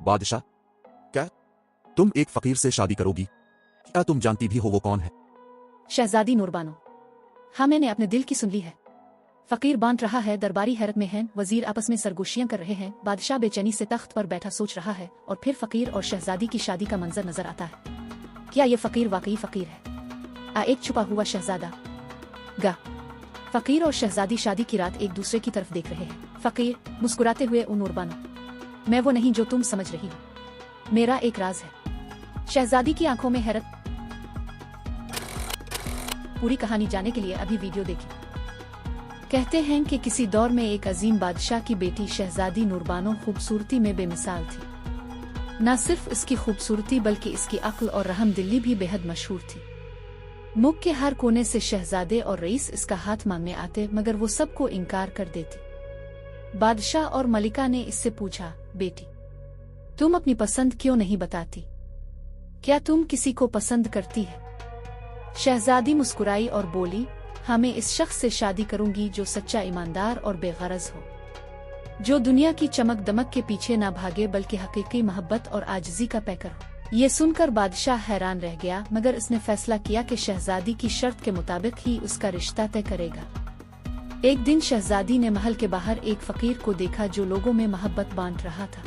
बादशाह, क्या तुम एक फकीर से शादी करोगी? क्या तुम जानती भी हो वो कौन है? शहजादी नूरबानो, हाँ मैंने अपने दिल की सुन ली है। फकीर बांट रहा है, दरबारी हैरत में हैं, वजीर आपस में सरगोशियां कर रहे हैं, बादशाह बेचैनी से तख्त पर बैठा सोच रहा है, और फिर फकीर और शहजादी की शादी का मंजर नजर आता है। क्या ये फकीर वाकई फकीर है? एक छुपा हुआ शहजादा गा। फकीर और शहजादी शादी की रात एक दूसरे की तरफ देख रहे हैं। फकीर मुस्कुराते हुए, ओ नूरबानो, मैं वो नहीं जो तुम समझ रही हो, मेरा एक राज है। शहजादी की आंखों में हैरत। पूरी कहानी जानने के लिए अभी वीडियो देखिए। कहते हैं कि किसी दौर में एक अजीम बादशाह की बेटी शहजादी नूरबानो खूबसूरती में बेमिसाल थी। न सिर्फ इसकी खूबसूरती बल्कि इसकी अक्ल और रहमदिली भी बेहद मशहूर थी। मुल्क के हर कोने से शहजादे और रईस इसका हाथ मांगने आते, मगर वो सबको इनकार कर देती। बादशाह और मलिका ने इससे पूछा, बेटी तुम अपनी पसंद क्यों नहीं बताती? क्या तुम किसी को पसंद करती है? शहजादी मुस्कुराई और बोली, हाँ मैं इस शख्स से शादी करूंगी जो सच्चा, ईमानदार और बेगरज हो, जो दुनिया की चमक दमक के पीछे ना भागे बल्कि हकीकी मोहब्बत और आजिज़ी का पैकर हो। ये सुनकर बादशाह हैरान रह गया, मगर इसने फैसला किया कि शहजादी की शर्त के मुताबिक ही उसका रिश्ता तय करेगा। एक दिन शहजादी ने महल के बाहर एक फकीर को देखा जो लोगों में मोहब्बत बांट रहा था।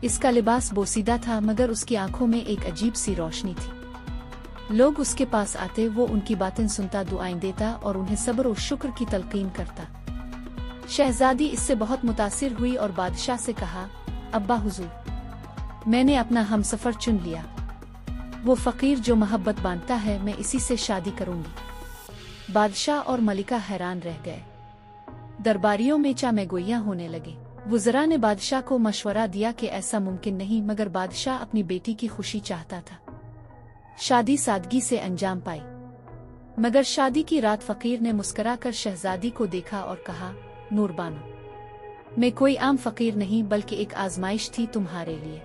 इसका लिबास बोसीदा था, मगर उसकी आंखों में एक अजीब सी रोशनी थी। लोग उसके पास आते, वो उनकी बातें सुनता, दुआएं देता और उन्हें सब्र और शुक्र की तलकीन करता। शहजादी इससे बहुत मुतासिर हुई और बादशाह से कहा, अब्बा हुजूर, मैंने अपना हमसफर चुन लिया। वो फकीर जो मोहब्बत बांटता है, मैं इसी से शादी करूंगी। बादशाह और मलिका हैरान रह गए। दरबारियों में चामेगोइयां होने लगी। वुज़रा ने बादशाह को मशवरा दिया कि ऐसा मुमकिन नहीं, मगर बादशाह अपनी बेटी की खुशी चाहता था। शादी सादगी से अंजाम पाई, मगर शादी की रात फकीर ने मुस्कुराकर शहजादी को देखा और कहा, नूरबानो, मैं कोई आम फकीर नहीं बल्कि एक आजमाइश थी तुम्हारे लिए।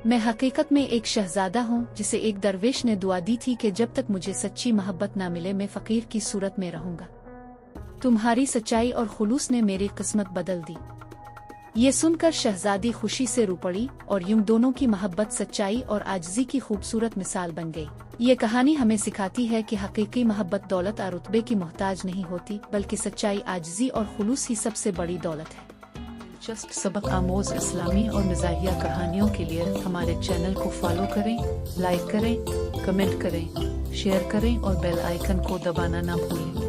मैं हकीकत में एक शहजादा हूँ जिसे एक दरवेश ने दुआ दी थी कि जब तक मुझे सच्ची मोहब्बत ना मिले मैं फकीर की सूरत में रहूंगा। तुम्हारी सच्चाई और खुलूस ने मेरी किस्मत बदल दी। ये सुनकर शहजादी खुशी से रो पड़ी और यूं दोनों की मोहब्बत सच्चाई और आजिज़ी की खूबसूरत मिसाल बन गई। ये कहानी हमें सिखाती है कि हकीकी मोहब्बत दौलत और रुतबे की मोहताज नहीं होती, बल्कि सच्चाई, आजिज़ी और खुलूस ही सबसे बड़ी दौलत है। दिलचस्प सबक आमोज इस्लामी और मिजाहिया कहानियों के लिए हमारे चैनल को फॉलो करें, लाइक करें, कमेंट करें, शेयर करें और बेल आइकन को दबाना ना भूलें।